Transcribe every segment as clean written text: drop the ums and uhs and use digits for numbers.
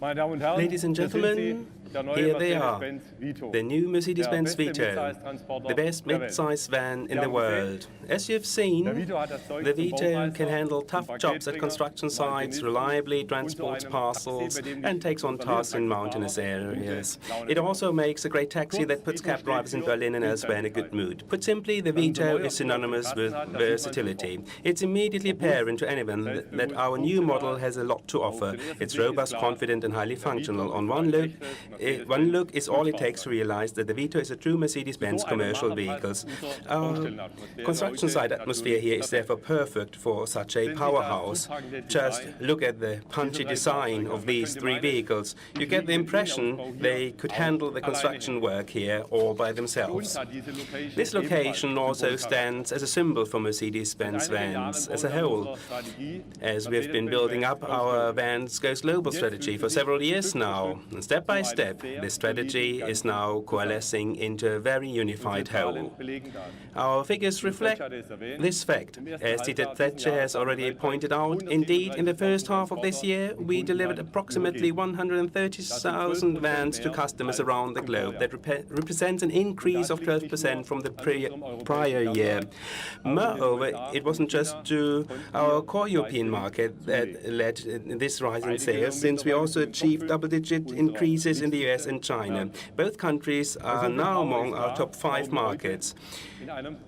Ladies and gentlemen, here they are, the new Mercedes-Benz Vito, the best mid-size van in the world. As you've seen, the Vito can handle tough jobs at construction sites, reliably transports parcels, and takes on tasks in mountainous areas. It also makes a great taxi that puts cab drivers in Berlin and elsewhere in a good mood. Put simply, the Vito is synonymous with versatility. It's immediately apparent to anyone that our new model has a lot to offer. It's robust, confident, and highly functional. On one look is all it takes to realize that the Vito is a true Mercedes-Benz commercial vehicle. Our construction site atmosphere here is therefore perfect for such a powerhouse. Just look at the punchy design of these three vehicles. You get the impression they could handle the construction work here all by themselves. This location also stands as a symbol for Mercedes-Benz vans as a whole. As we've been building up our Vans Goes Global strategy for several years now, and step by step, this strategy is now coalescing into a very unified whole. Our figures reflect this fact. As Dieter Zetsche has already pointed out, indeed, in the first half of this year, we delivered approximately 130,000 vans to customers around the globe. That represents an increase of 12% from the prior year. Moreover, it wasn't just to our core European market that led this rise in sales, since we also achieved double-digit increases in the US and China. Both countries are now among our top 5 markets.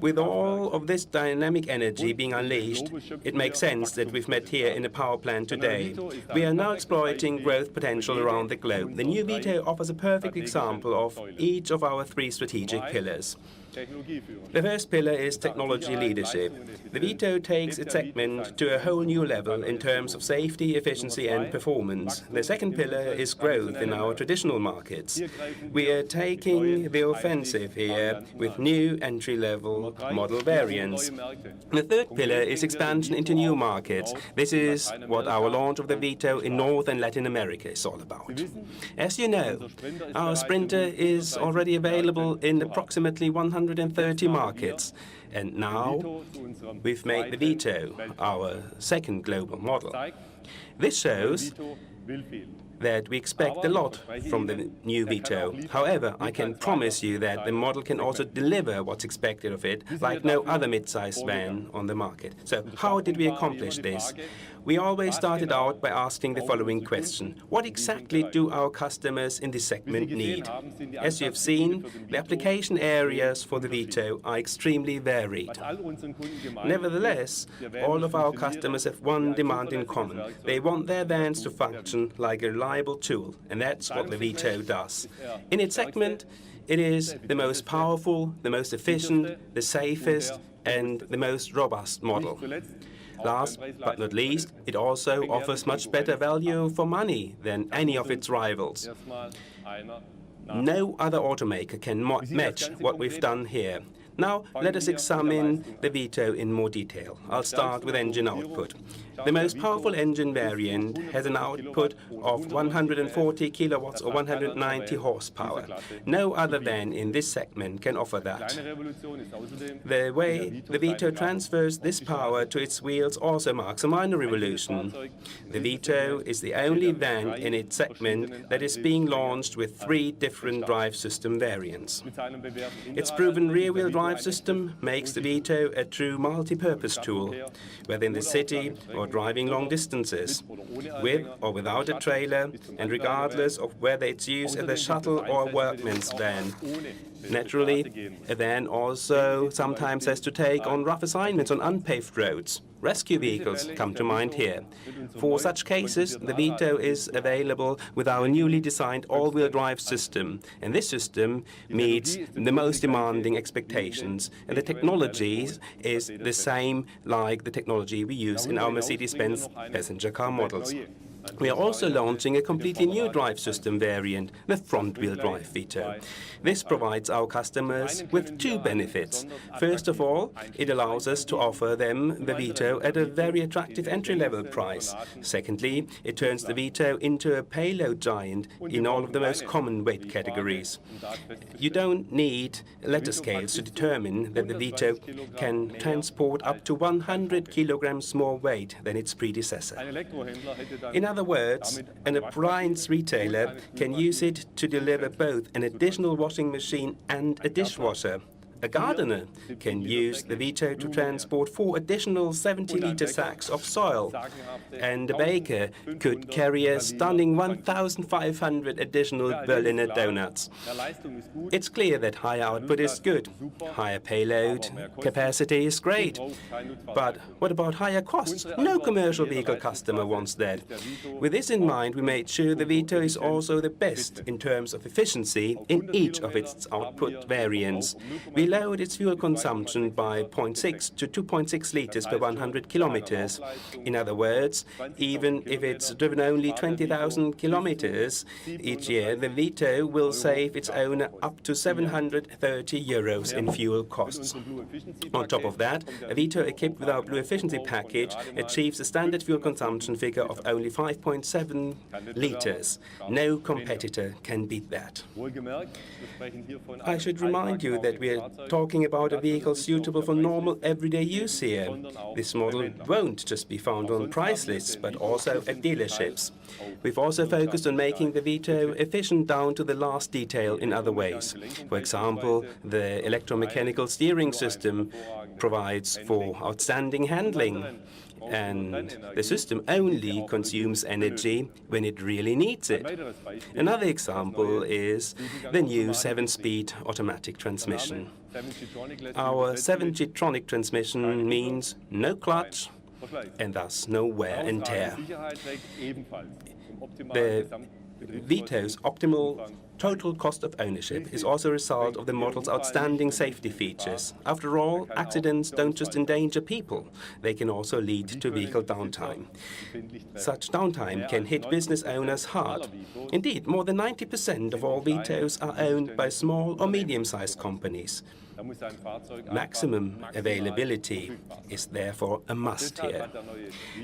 With all of this dynamic energy being unleashed, it makes sense that we've met here in a power plant today. We are now exploiting growth potential around the globe. The new Vito offers a perfect example of each of our 3 strategic pillars. The first pillar is technology leadership. The Vito takes its segment to a whole new level in terms of safety, efficiency and performance. The second pillar is growth in our traditional markets. We are taking the offensive here with new entry-level model variants. The third pillar is expansion into new markets. This is what our launch of the Vito in North and Latin America is all about. As you know, our Sprinter is already available in approximately 130 markets. And now we've made the Vito our second global model. This shows that we expect a lot from the new Vito. However, I can promise you that the model can also deliver what's expected of it, like no other mid-sized van on the market. So how did we accomplish this? We always started out by asking the following question: what exactly do our customers in this segment need? As you have seen, the application areas for the Vito are extremely varied. Nevertheless, all of our customers have one demand in common. They want their vans to function like a reliable tool, and that's what the Vito does. In its segment, it is the most powerful, the most efficient, the safest, and the most robust model. Last but not least, it also offers much better value for money than any of its rivals. No other automaker can match what we've done here. Now, let us examine the Vito in more detail. I'll start with engine output. The most powerful engine variant has an output of 140 kilowatts or 190 horsepower. No other van in this segment can offer that. The way the Vito transfers this power to its wheels also marks a minor revolution. The Vito is the only van in its segment that is being launched with 3 different drive system variants. Its proven rear-wheel drive system makes the Vito a true multi-purpose tool, whether in the city or driving long distances, with or without a trailer, and regardless of whether it's used as a shuttle or a workman's van. Naturally, a van also sometimes has to take on rough assignments on unpaved roads. Rescue vehicles come to mind here. For such cases, the Vito is available with our newly designed all-wheel drive system, and this system meets the most demanding expectations, and the technology is the same like the technology we use in our Mercedes-Benz passenger car models. We are also launching a completely new drive system variant, the front-wheel drive Vito. This provides our customers with 2 benefits. First of all, it allows us to offer them the Vito at a very attractive entry-level price. Secondly, it turns the Vito into a payload giant in all of the most common weight categories. You don't need letter scales to determine that the Vito can transport up to 100 kilograms more weight than its predecessor. In other other words, an appliance retailer can use it to deliver both an additional washing machine and a dishwasher. A gardener can use the Vito to transport 4 additional 70-liter sacks of soil, and a baker could carry a stunning 1,500 additional Berliner donuts. It's clear that higher output is good. Higher payload capacity is great. But what about higher costs? No commercial vehicle customer wants that. With this in mind, we made sure the Vito is also the best in terms of efficiency in each of its output variants. We lowered its fuel consumption by 0.6 to 2.6 liters per 100 kilometers. In other words, even if it's driven only 20,000 kilometers each year, the Vito will save its owner up to 730 euros in fuel costs. On top of that, a Vito equipped with our Blue Efficiency package achieves a standard fuel consumption figure of only 5.7 liters. No competitor can beat that. I should remind you that we are talking about a vehicle suitable for normal everyday use here. This model won't just be found on price lists, but also at dealerships. We've also focused on making the Vito efficient down to the last detail in other ways. For example, the electromechanical steering system provides for outstanding handling, and the system only consumes energy when it really needs it. Another example is the new 7-speed automatic transmission. Our 7-G-tronic transmission means no clutch and thus no wear and tear. The Vito's optimal total cost of ownership is also a result of the model's outstanding safety features. After all, accidents don't just endanger people, they can also lead to vehicle downtime. Such downtime can hit business owners hard. Indeed, more than 90% of all Vitos are owned by small or medium-sized companies. Maximum availability is therefore a must here.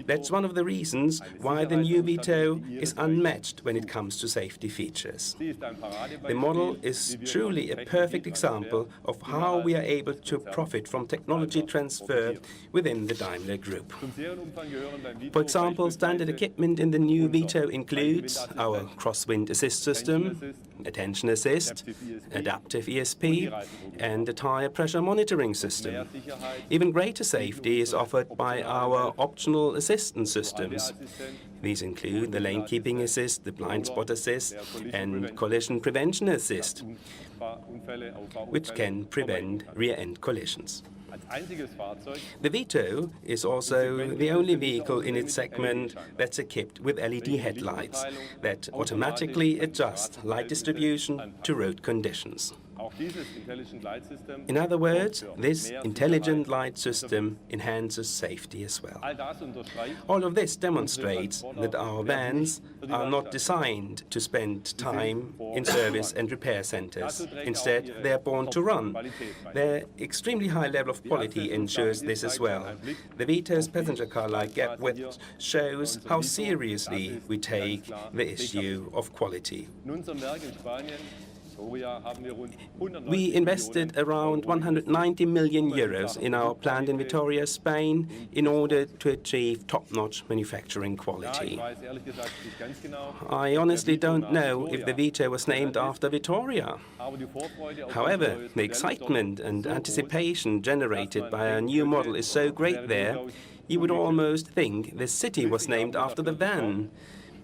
That's one of the reasons why the new Vito is unmatched when it comes to safety features. The model is truly a perfect example of how we are able to profit from technology transfer within the Daimler Group. For example, standard equipment in the new Vito includes our crosswind assist system, attention assist, adaptive ESP, and a tire pressure monitoring system. Even greater safety is offered by our optional assistance systems. These include the lane keeping assist, the blind spot assist, and collision prevention assist, which can prevent rear-end collisions. The Vito is also the only vehicle in its segment that's equipped with LED headlights that automatically adjust light distribution to road conditions. In other words, this intelligent light system enhances safety as well. All of this demonstrates that our vans are not designed to spend time in service and repair centers. Instead, they are born to run. Their extremely high level of quality ensures this as well. The Vito's passenger car-like gap width shows how seriously we take the issue of quality. We invested around 190 million euros in our plant in Vitoria, Spain, in order to achieve top-notch manufacturing quality. I honestly don't know if the Vito was named after Vitoria. However, the excitement and anticipation generated by our new model is so great there, you would almost think the city was named after the van.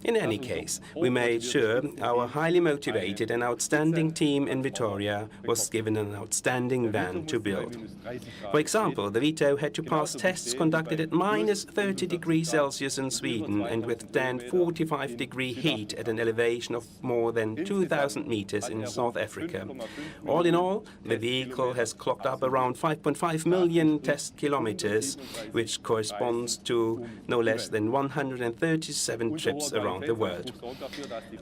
In any case, we made sure our highly motivated and outstanding team in Vitoria was given an outstanding van to build. For example, the Vito had to pass tests conducted at minus 30 degrees Celsius in Sweden and withstand 45-degree heat at an elevation of more than 2,000 meters in South Africa. All in all, the vehicle has clocked up around 5.5 million test kilometers, which corresponds to no less than 137 trips around the world.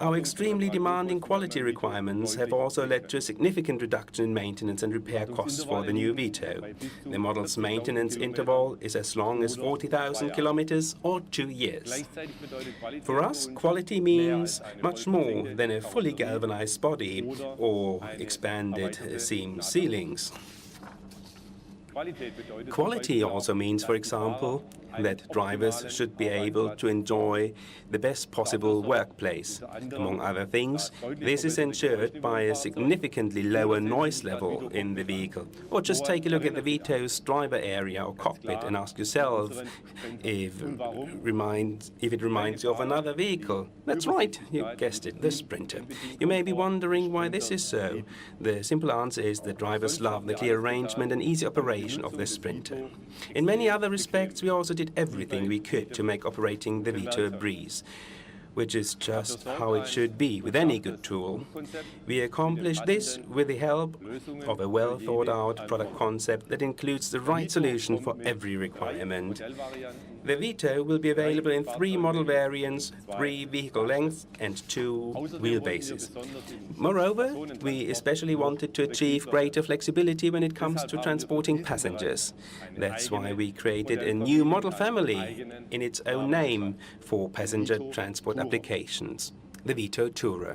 Our extremely demanding quality requirements have also led to a significant reduction in maintenance and repair costs for the new Vito. The model's maintenance interval is as long as 40,000 kilometers or 2 years. For us, quality means much more than a fully galvanized body or expanded seam ceilings. Quality also means, for example, that drivers should be able to enjoy the best possible workplace. Among other things, this is ensured by a significantly lower noise level in the vehicle. Or just take a look at the Vito's driver area or cockpit and ask yourself if it reminds you of another vehicle. That's right, you guessed it, the Sprinter. You may be wondering why this is so. The simple answer is that drivers love the clear arrangement and easy operation of the Sprinter. In many other respects, we also did everything we could to make operating the Vito a breeze, which is just how it should be with any good tool. We accomplished this with the help of a well-thought-out product concept that includes the right solution for every requirement. The Vito will be available in 3 model variants, 3 vehicle lengths and 2 wheelbases. Moreover, we especially wanted to achieve greater flexibility when it comes to transporting passengers. That's why we created a new model family in its own name for passenger transport applications, the Vito Tourer.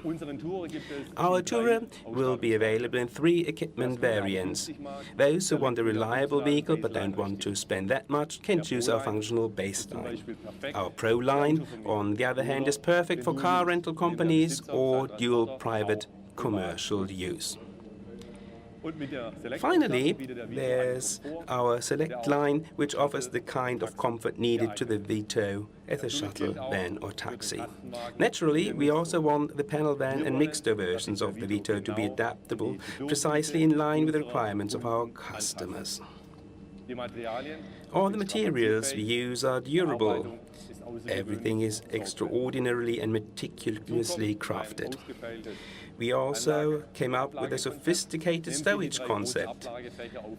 Our Tourer will be available in 3 equipment variants. Those who want a reliable vehicle but don't want to spend that much can choose our functional base line. Our Pro line, on the other hand, is perfect for car rental companies or dual private commercial use. Finally, there's our Select line, which offers the kind of comfort needed to the Vito as a shuttle, van or taxi. Naturally, we also want the panel van and mixed versions of the Vito to be adaptable, precisely in line with the requirements of our customers. All the materials we use are durable. Everything is extraordinarily and meticulously crafted. We also came up with a sophisticated stowage concept.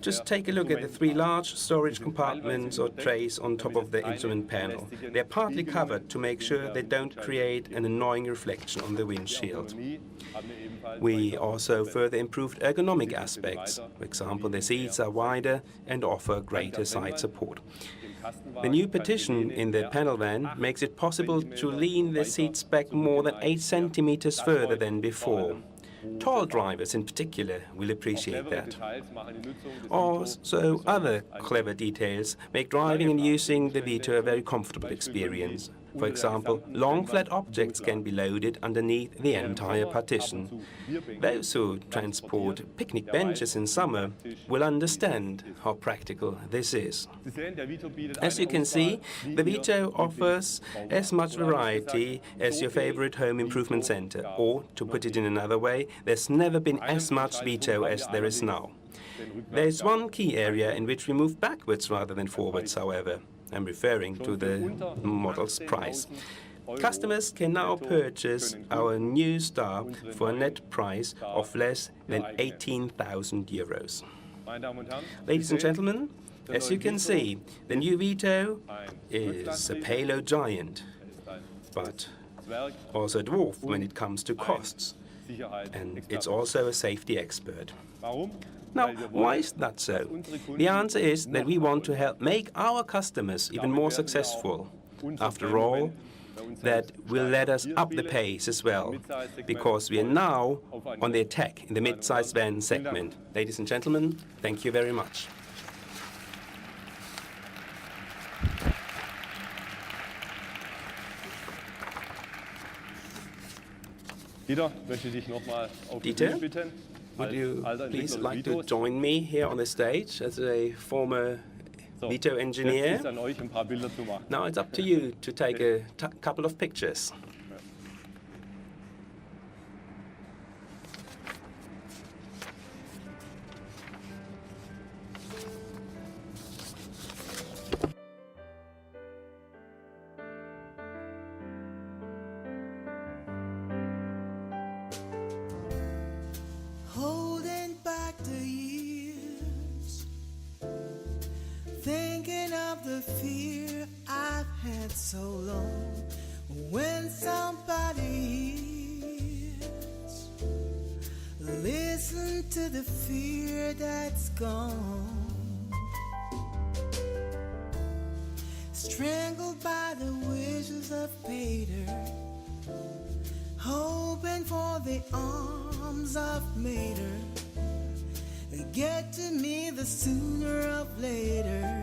Just take a look at the 3 large storage compartments or trays on top of the instrument panel. They're partly covered to make sure they don't create an annoying reflection on the windshield. We also further improved ergonomic aspects. For example, the seats are wider and offer greater side support. The new partition in the panel van makes it possible to lean the seats back more than 8 centimeters further than before. Tall drivers in particular will appreciate that. Also, other clever details make driving and using the Vito a very comfortable experience. For example, long flat objects can be loaded underneath the entire partition. Those who transport picnic benches in summer will understand how practical this is. As you can see, the Vito offers as much variety as your favorite home improvement center. Or, to put it in another way, there's never been as much Vito as there is now. There's one key area in which we move backwards rather than forwards, however. I'm referring to the model's price. Customers can now purchase our new Star for a net price of less than 18,000 euros. Ladies and gentlemen, as you can see, the new Vito is a payload giant, but also a dwarf when it comes to costs. And it's also a safety expert. Now, why is that so? The answer is that we want to help make our customers even more successful. After all, that will let us up the pace as well, because we are now on the attack in the mid-size van segment. Ladies and gentlemen, thank you very much. Dieter, would you please like to join me here on the stage as a former Vito engineer? Now it's up to you to take a couple of pictures. Thinking of the fear I've had so long, when somebody hears, listen to the fear that's gone, strangled by the wishes of Peter, hoping for the arms of Mater. Get to me the sooner or later.